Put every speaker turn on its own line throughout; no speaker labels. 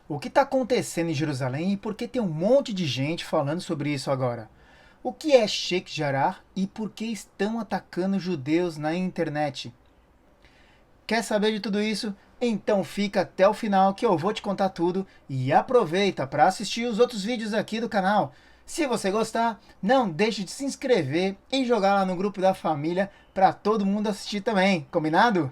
O que está acontecendo em Jerusalém e por que tem um monte de gente falando sobre isso agora? O que é Sheikh Jarrah e por que estão atacando judeus na internet? Quer saber de tudo isso? Então fica até o final que eu vou te contar tudo e aproveita para assistir os outros vídeos aqui do canal. Se você gostar, não deixe de se inscrever e jogar lá no grupo da família para todo mundo assistir também, combinado?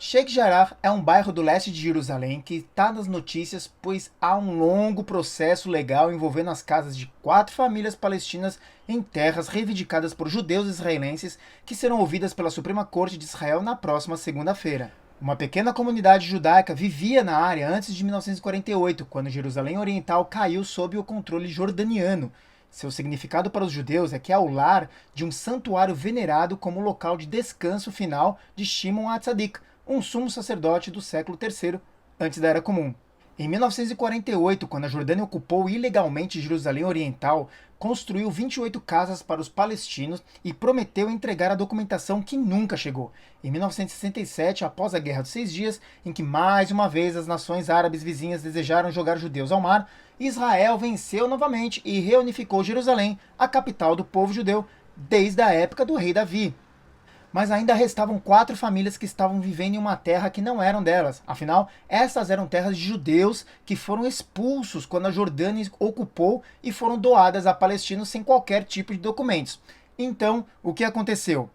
Sheikh Jarrah é um bairro do leste de Jerusalém que está nas notícias pois há um longo processo legal envolvendo as casas de 4 famílias palestinas em terras reivindicadas por judeus israelenses que serão ouvidas pela Suprema Corte de Israel na próxima segunda-feira. Uma pequena comunidade judaica vivia na área antes de 1948, quando Jerusalém Oriental caiu sob o controle jordaniano. Seu significado para os judeus é que é o lar de um santuário venerado como local de descanso final de Shimon HaTzadik, um sumo sacerdote do século III, antes da Era Comum. Em 1948, quando a Jordânia ocupou ilegalmente Jerusalém Oriental, construiu 28 casas para os palestinos e prometeu entregar a documentação que nunca chegou. Em 1967, após a Guerra dos 6 Dias, em que mais uma vez as nações árabes vizinhas desejaram jogar judeus ao mar, Israel venceu novamente e reunificou Jerusalém, a capital do povo judeu, desde a época do rei Davi. Mas ainda restavam 4 famílias que estavam vivendo em uma terra que não eram delas. Afinal, essas eram terras de judeus que foram expulsos quando a Jordânia ocupou e foram doadas a palestinos sem qualquer tipo de documentos. Então, o que aconteceu?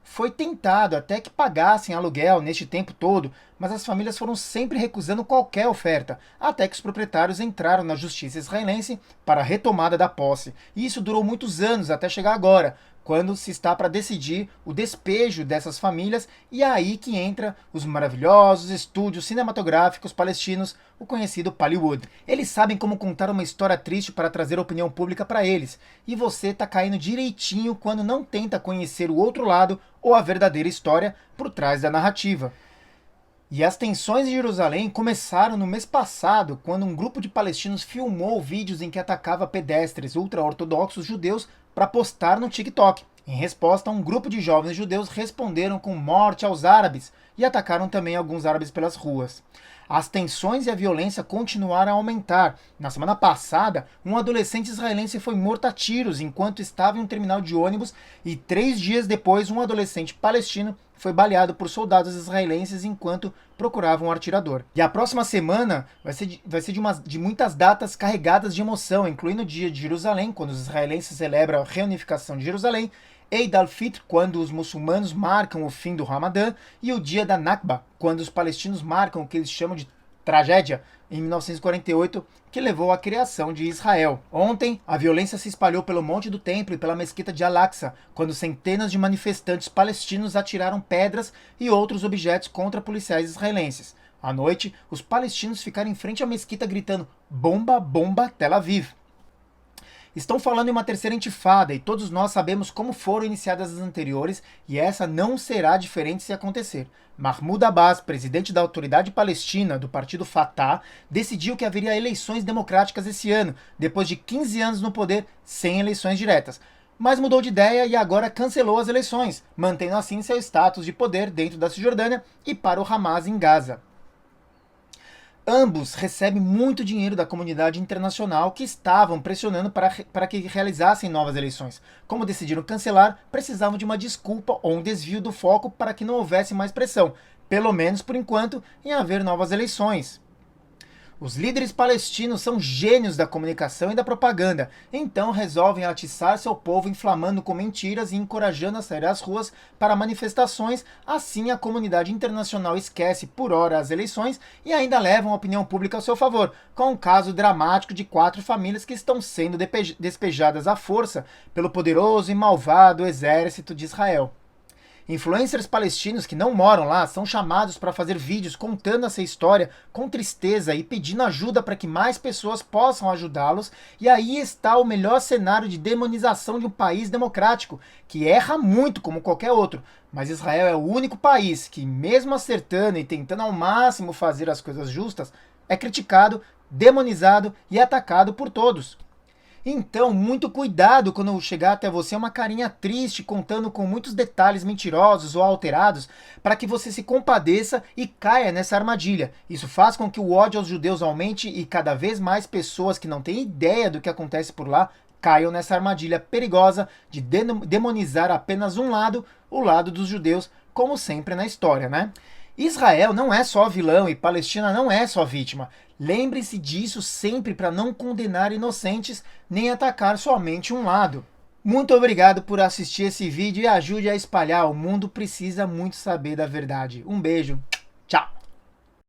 Foi tentado até que pagassem aluguel neste tempo todo, mas as famílias foram sempre recusando qualquer oferta, até que os proprietários entraram na justiça israelense para a retomada da posse. E isso durou muitos anos até chegar agora, quando se está para decidir o despejo dessas famílias, e é aí que entra os maravilhosos estúdios cinematográficos palestinos, o conhecido Hollywood. Eles sabem como contar uma história triste para trazer opinião pública para eles, e você tá caindo direitinho quando não tenta conhecer o outro lado ou a verdadeira história por trás da narrativa. E as tensões em Jerusalém começaram no mês passado, quando um grupo de palestinos filmou vídeos em que atacava pedestres ultra-ortodoxos judeus para postar no TikTok. Em resposta, um grupo de jovens judeus responderam com morte aos árabes e atacaram também alguns árabes pelas ruas. As tensões e a violência continuaram a aumentar. Na semana passada, um adolescente israelense foi morto a tiros enquanto estava em um terminal de ônibus e 3 dias depois um adolescente palestino foi baleado por soldados israelenses enquanto procuravam um atirador. E a próxima semana vai ser de muitas datas carregadas de emoção, incluindo o dia de Jerusalém, quando os israelenses celebram a reunificação de Jerusalém, Eid al-Fitr, quando os muçulmanos marcam o fim do Ramadã, e o dia da Nakba, quando os palestinos marcam o que eles chamam de tragédia, em 1948, que levou à criação de Israel. Ontem, a violência se espalhou pelo Monte do Templo e pela mesquita de Al-Aqsa, quando centenas de manifestantes palestinos atiraram pedras e outros objetos contra policiais israelenses. À noite, os palestinos ficaram em frente à mesquita gritando "Bomba, bomba, Tel Aviv!". Estão falando em uma terceira intifada e todos nós sabemos como foram iniciadas as anteriores e essa não será diferente se acontecer. Mahmoud Abbas, presidente da Autoridade Palestina do partido Fatah, decidiu que haveria eleições democráticas esse ano, depois de 15 anos no poder sem eleições diretas. Mas mudou de ideia e agora cancelou as eleições, mantendo assim seu status de poder dentro da Cisjordânia e para o Hamas em Gaza. Ambos recebem muito dinheiro da comunidade internacional que estavam pressionando para que realizassem novas eleições. Como decidiram cancelar, precisavam de uma desculpa ou um desvio do foco para que não houvesse mais pressão, pelo menos por enquanto, em haver novas eleições. Os líderes palestinos são gênios da comunicação e da propaganda, então resolvem atiçar seu povo inflamando com mentiras e encorajando a sair às ruas para manifestações, assim a comunidade internacional esquece por hora as eleições e ainda levam a opinião pública ao seu favor, com um caso dramático de 4 famílias que estão sendo despejadas à força pelo poderoso e malvado exército de Israel. Influencers palestinos que não moram lá são chamados para fazer vídeos contando essa história com tristeza e pedindo ajuda para que mais pessoas possam ajudá-los, e aí está o melhor cenário de demonização de um país democrático, que erra muito como qualquer outro, mas Israel é o único país que, mesmo acertando e tentando ao máximo fazer as coisas justas, é criticado, demonizado e atacado por todos. Então, muito cuidado quando chegar até você uma carinha triste, contando com muitos detalhes mentirosos ou alterados, para que você se compadeça e caia nessa armadilha. Isso faz com que o ódio aos judeus aumente e cada vez mais pessoas que não têm ideia do que acontece por lá caiam nessa armadilha perigosa de demonizar apenas um lado, o lado dos judeus, como sempre na história, né? Israel não é só vilão e Palestina não é só vítima. Lembre-se disso sempre para não condenar inocentes nem atacar somente um lado. Muito obrigado por assistir esse vídeo e ajude a espalhar. O mundo precisa muito saber da verdade. Um beijo. Tchau.